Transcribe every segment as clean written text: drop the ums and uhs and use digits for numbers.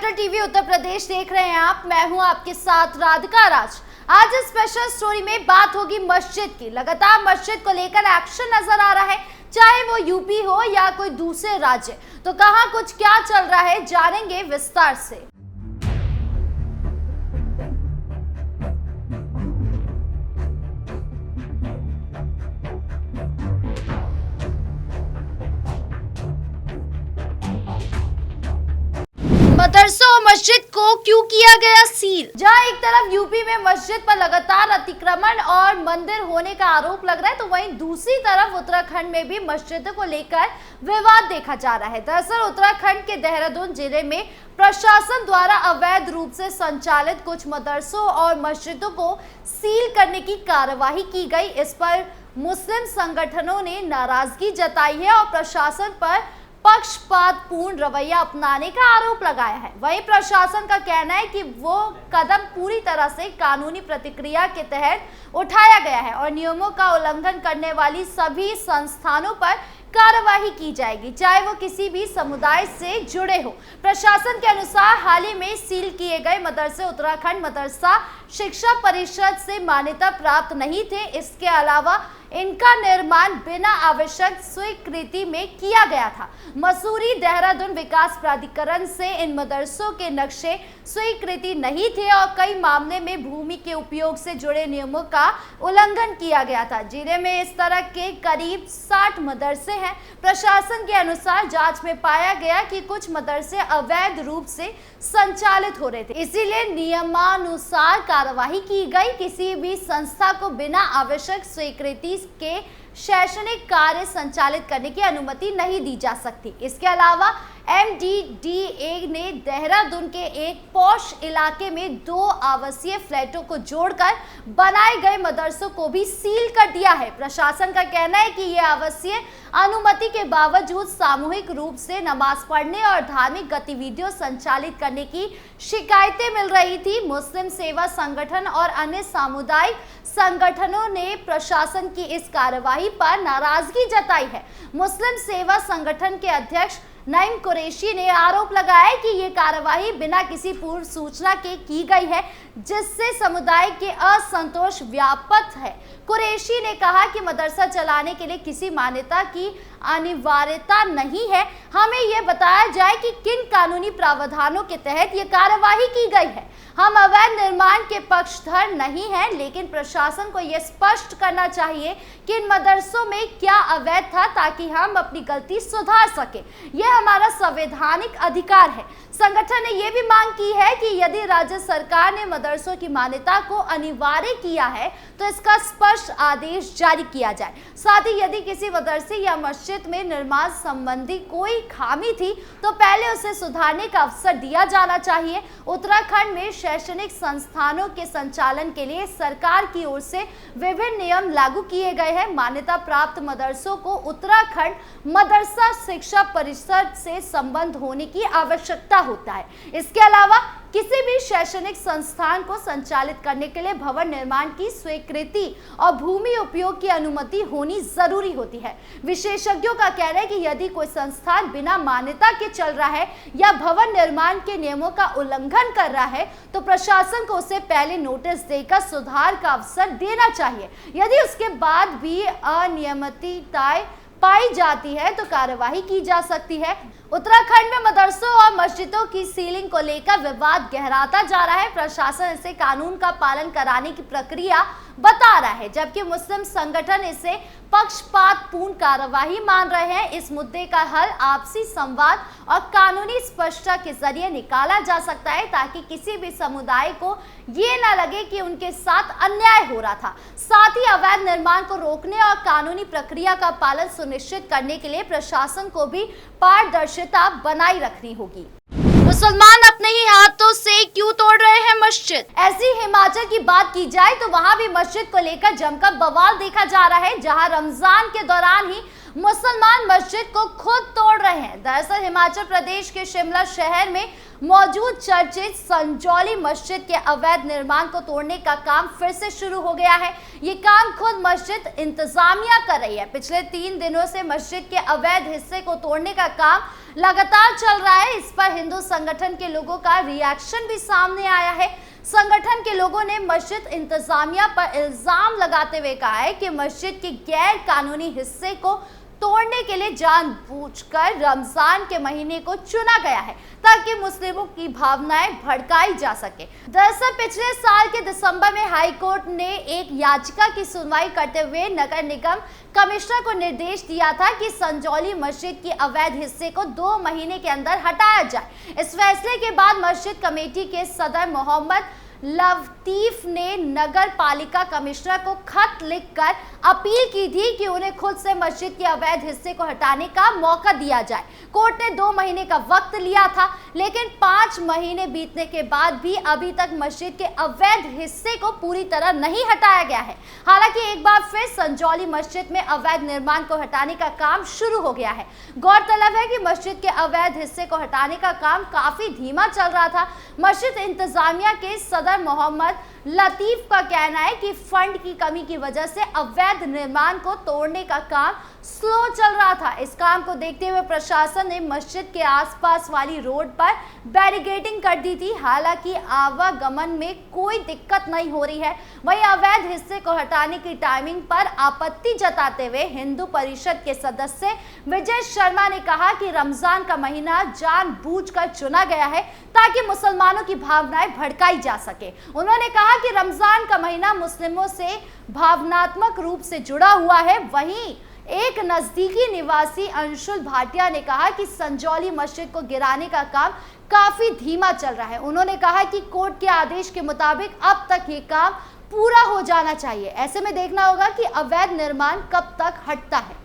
Capital TV Uttar Pradesh देख रहे हैं आप। मैं हूं आपके साथ राधिका राज। आज इस स्पेशल स्टोरी में बात होगी मस्जिद की। लगातार मस्जिद को लेकर एक्शन नजर आ रहा है, चाहे वो यूपी हो या कोई दूसरे राज्य। तो कहां कुछ क्या चल रहा है, जानेंगे विस्तार से। मदरसा और मस्जिद को क्यों किया गया सील? जहां एक तरफ यूपी में मस्जिद पर लगातार अतिक्रमण और मंदिर होने का आरोप लग रहा है, तो वहीं दूसरी तरफ उत्तराखंड में भी मस्जिदों को लेकर विवाद देखा जा रहा है। दरअसल उत्तराखंड के देहरादून जिले में प्रशासन द्वारा अवैध रूप से संचालित कुछ मदरसों और मस्जिदों को सील करने की कार्यवाही की गई। इस पर मुस्लिम संगठनों ने नाराजगी जताई है और प्रशासन पर पक्षपातपूर्ण रवैया अपनाने का आरोप लगाया है। वहीं प्रशासन का कहना है कि वो कदम पूरी तरह से कानूनी प्रतिक्रिया के तहत उठाया गया है और नियमों का उल्लंघन करने वाली सभी संस्थानों पर कार्यवाही की जाएगी, चाहे वो किसी भी समुदाय से जुड़े हो। प्रशासन के अनुसार हाल ही में सील किए गए मदरसे उत्तराखंड मदरसा शिक्षा परिषद से मान्यता प्राप्त नहीं थे। इसके अलावा इनका निर्माण बिना आवश्यक स्वीकृति में किया गया था। मसूरी देहरादून विकास प्राधिकरण से इन मदरसों के नक्शे स्वीकृति नहीं थे और कई मामले में भूमि के उपयोग से जुड़े नियमों का उल्लंघन किया गया था। जिले में इस तरह के करीब 60 मदरसे हैं। प्रशासन के अनुसार जांच में पाया गया कि कुछ मदरसे अवैध रूप से संचालित हो रहे थे, इसीलिए नियमानुसार कार्यवाही की गई। किसी भी संस्था को बिना आवश्यक स्वीकृति के शैक्षणिक कार्य संचालित करने की अनुमति नहीं दी जा सकती। इसके अलावा MDDA ने देहरादून के एक पॉश इलाके में 2 आवासीय फ्लैटों को जोड़कर बनाए गए मदरसों को भी सील कर दिया है। प्रशासन का कहना है कि ये आवासीय अनुमति के बावजूद सामूहिक रूप से नमाज पढ़ने और धार्मिक गतिविधियों संचालित करने की शिकायतें मिल रही थी। मुस्लिम सेवा संगठन और अन्य सामुदायिक संगठनों ने प्रशासन की इस कार्यवाही पर नाराजगी जताई है। मुस्लिम सेवा संगठन के अध्यक्ष नईम कुरैशी ने आरोप लगाया कि ये कार्यवाही बिना किसी पूर्व सूचना के की गई है, जिससे समुदाय के असंतोष व्याप्त है। कुरैशी ने कहा कि मदरसा चलाने के लिए किसी मान्यता की अनिवार्यता नहीं है। हमें यह बताया जाए कि किन कानूनी प्रावधानों के तहत ये कार्यवाही की गई है। हम अवैध निर्माण के पक्षधर नहीं हैं, लेकिन प्रशासन को यह स्पष्ट करना चाहिए कि इन मदरसों में क्या अवैध था, ताकि हम अपनी गलती सुधार सके। यह हमारा संवैधानिक अधिकार है। संगठन ने यह भी मांग की है कि यदि राज्य सरकार ने मदरसों की मान्यता को अनिवार्य किया है तो इसका स्पष्ट आदेश जारी किया जाए। साथ ही यदि किसी मदरसे या मस्जिद में निर्माण संबंधी कोई खामी थी तो पहले उसे सुधारने का अवसर दिया जाना चाहिए। उत्तराखंड में शैक्षणिक संस्थानों के संचालन के लिए सरकार की ओर से विभिन्न नियम लागू किए गए हैं। मान्यता प्राप्त मदरसों को उत्तराखंड मदरसा शिक्षा परिषद से संबद्ध होने की आवश्यकता होता है। इसके अलावा किसी भी शैक्षणिक संस्थान को संचालित करने के लिए भवन निर्माण की स्वीकृति और भूमि उपयोग की अनुमति होनी जरूरी होती है। विशेषज्ञों का कहना है कि यदि कोई संस्थान बिना मान्यता के चल रहा है या भवन निर्माण के नियमों का उल्लंघन कर रहा है तो प्रशासन को उसे पहले नोटिस देकर सुधार का अवसर देना चाहिए। यदि उसके बाद भी अनियमितताएं पाई जाती है तो कार्यवाही की जा सकती है। उत्तराखंड में मदरसों और मस्जिदों की सीलिंग को लेकर विवाद गहराता जा रहा है। प्रशासन इसे कानून का पालन कराने की प्रक्रिया बता रहा है, जबकि मुस्लिम संगठन इसे पक्षपातपूर्ण कार्यवाही मान रहे हैं। इस मुद्दे का हल आपसी संवाद और कानूनी स्पष्टता के जरिए निकाला जा सकता है, ताकि किसी भी समुदाय को ये न लगे कि उनके साथ अन्याय हो रहा था। साथ ही अवैध निर्माण को रोकने और कानूनी प्रक्रिया का पालन सुनिश्चित करने के लिए प्रशासन को भी पारदर्शिता बनाए रखनी होगी। मुसलमान अपने ही हाथों से क्यों तोड़ रहे हैं मस्जिद? ऐसी हिमाचल की बात की जाए तो वहां भी मस्जिद को लेकर जमकर बवाल देखा जा रहा है, जहां रमजान के दौरान ही मुसलमान मस्जिद को खुद तोड़ रहे हैं। दरअसल हिमाचल प्रदेश के शिमला शहर में मौजूद चर्चित संजौली मस्जिद के अवैध निर्माण को तोड़ने का काम फिर से शुरू हो गया है। ये काम खुद मस्जिद इंतजामिया कर रही है। पिछले 3 दिनों से मस्जिद के अवैध हिस्से को तोड़ने का काम लगातार चल रहा है। इस पर हिंदू संगठन के लोगों का रिएक्शन भी सामने आया है। संगठन के लोगों ने मस्जिद इंतजामिया पर इल्जाम लगाते हुए कहा है कि मस्जिद के गैर कानूनी हिस्से को तोड़ने के लिए जानबूझकर रमजान के महीने को चुना गया है ताकि मुस्लिमों की भावनाएं भड़काई जा सके। दरअसल पिछले साल के दिसंबर में हाई कोर्ट ने एक याचिका की सुनवाई करते हुए नगर निगम कमिश्नर को निर्देश दिया था कि संजौली मस्जिद की अवैध हिस्से को 2 महीने के अंदर हटाया जाए। इस फैसले के बाद मस्जिद कमेटी के सदर मोहम्मद लतीफ ने नगर पालिका कमिश्नर को खत लिखकर अपील की थी कि उन्हें खुद से मस्जिद के अवैध हिस्से को हटाने का मौका दिया जाए। कोर्ट ने 2 महीने का वक्त लिया था, लेकिन 5 महीने बीतने के बाद भी अभी तक मस्जिद के अवैध हिस्से को पूरी तरह नहीं हटाया गया है। हालांकि एक बार फिर संजौली मस्जिद में अवैध निर्माण को हटाने का काम शुरू हो गया है। गौरतलब है कि मस्जिद के अवैध हिस्से को हटाने का काम काफी धीमा चल रहा था। मस्जिद इंतजामिया के सदर मोहम्मद लतीफ का कहना है कि फंड की कमी की वजह से अवैध निर्माण को तोड़ने का काम स्लो चल रहा था। इस काम को देखते हुए प्रशासन ने मस्जिद के आसपास वाली रोड पर बैरिकेडिंग कर दी थी। हालांकि आवागमन में कोई दिक्कत नहीं हो रही है। वहीं अवैध हिस्से को हटाने की टाइमिंग पर आपत्ति जताते हुए हिंदू परिषद के सदस्य विजय शर्मा ने कहा कि रमजान का महीना जानबूझकर चुना गया है ताकि मुसलमानों की भावनाएं भड़काई जा सके। उन्होंने कहा कि रमजान का महीना मुस्लिमों से भावनात्मक रूप से जुड़ा हुआ है। वहीं एक नजदीकी निवासी अंशुल भाटिया ने कहा कि संजौली मस्जिद को गिराने का काम काफी धीमा चल रहा है। उन्होंने कहा कि कोर्ट के आदेश के मुताबिक अब तक ये काम पूरा हो जाना चाहिए। ऐसे में देखना होगा कि अवैध निर्माण कब तक हटता है।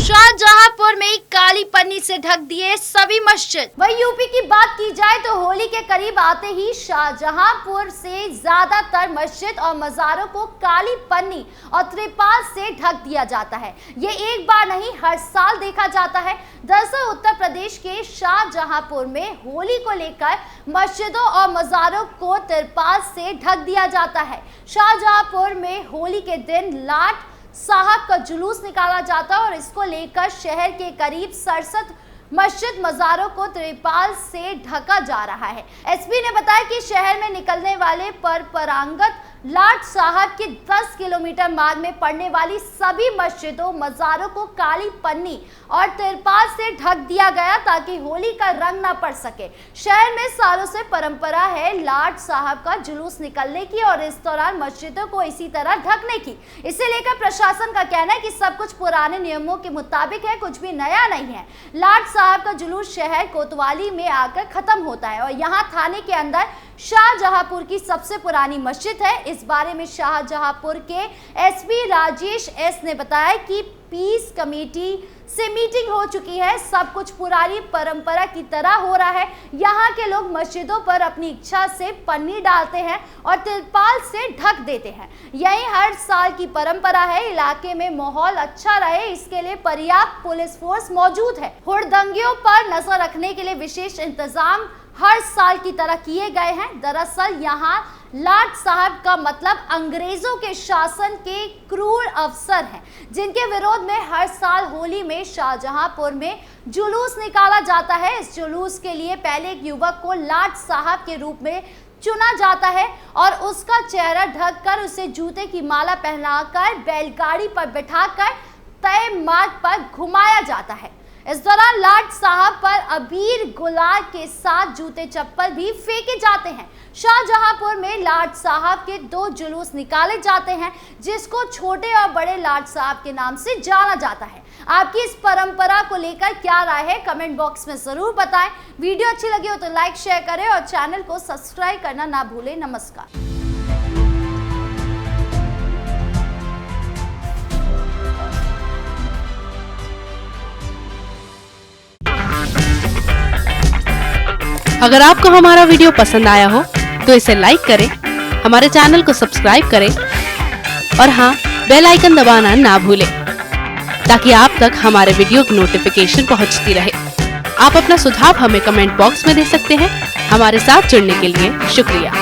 शाहजहांपुर में काली पन्नी से ढक दिए सभी मस्जिद। वहीं यूपी की बात की जाए तो होली के करीब आते ही शाहजहांपुर से ज्यादातर मस्जिद और मज़ारों को काली पन्नी और त्रिपाल से ढक दिया जाता है। ये एक बार नहीं, हर साल देखा जाता है। दरअसल उत्तर प्रदेश के शाहजहांपुर में होली को लेकर मस्जिदों और मज़ारों को त्रिपाल से ढक दिया जाता है। शाहजहांपुर में होली के दिन लाट साहब का जुलूस निकाला जाता है और इसको लेकर शहर के करीब 67 मस्जिद मज़ारों को त्रिपाल से ढका जा रहा है। एसपी ने बताया कि शहर में निकलने वाले परंपरागत लाट साहब के 10 किलोमीटर मार्ग में पड़ने वाली सभी मस्जिदों मज़ारों को काली पन्नी और तिरपाल से ढक दिया गया ताकि होली का रंग न पड़ सके। शहर में सालों से परंपरा है लाट साहब का जुलूस निकलने की और इस दौरान मस्जिदों को इसी तरह ढकने की। इसे लेकर प्रशासन का कहना है कि सब कुछ पुराने नियमों के मुताबिक है, कुछ भी नया नहीं है। लाट साहब का जुलूस शहर कोतवाली में आकर खत्म होता है और यहाँ थाने के अंदर शाहजहांपुर की सबसे पुरानी मस्जिद है। इस बारे में शाहजहांपुर के एसपी राजेश एस ने बताया कि पीस कमेटी से मीटिंग हो चुकी है, सब कुछ पुरानी परंपरा की तरह हो रहा है। यहाँ के लोग मस्जिदों पर अपनी इच्छा से पन्नी डालते हैं और तिरपाल से ढक देते हैं। यही हर साल की परंपरा है। इलाके में माहौल अच्छा रहे इसके लिए पर्याप्त पुलिस फोर्स मौजूद है। हुड़दंगियों पर नजर रखने के लिए विशेष इंतजाम हर साल की तरह किए गए हैं। दरअसल यहाँ लाट साहब का मतलब अंग्रेजों के शासन के क्रूर अफसर हैं, जिनके विरोध में हर साल होली में शाहजहांपुर में जुलूस निकाला जाता है। इस जुलूस के लिए पहले एक युवक को लाट साहब के रूप में चुना जाता है और उसका चेहरा ढककर उसे जूते की माला पहनाकर बैलगाड़ी पर बिठाकर तय मार्ग पर घुमाया जाता है। इस दौरान लाट साहब पर अबीर गुलाल के साथ जूते चप्पल भी फेंके जाते हैं। शाहजहांपुर में लाट साहब के 2 जुलूस निकाले जाते हैं, जिसको छोटे और बड़े लाट साहब के नाम से जाना जाता है। आपकी इस परंपरा को लेकर क्या राय है, कमेंट बॉक्स में जरूर बताएं। वीडियो अच्छी लगी हो तो लाइक शेयर करें और चैनल को सब्सक्राइब करना ना भूलें। नमस्कार। अगर आपको हमारा वीडियो पसंद आया हो तो इसे लाइक करें, हमारे चैनल को सब्सक्राइब करें और हाँ, बेल आइकन दबाना ना भूलें ताकि आप तक हमारे वीडियो की नोटिफिकेशन पहुंचती रहे। आप अपना सुझाव हमें कमेंट बॉक्स में दे सकते हैं। हमारे साथ जुड़ने के लिए शुक्रिया।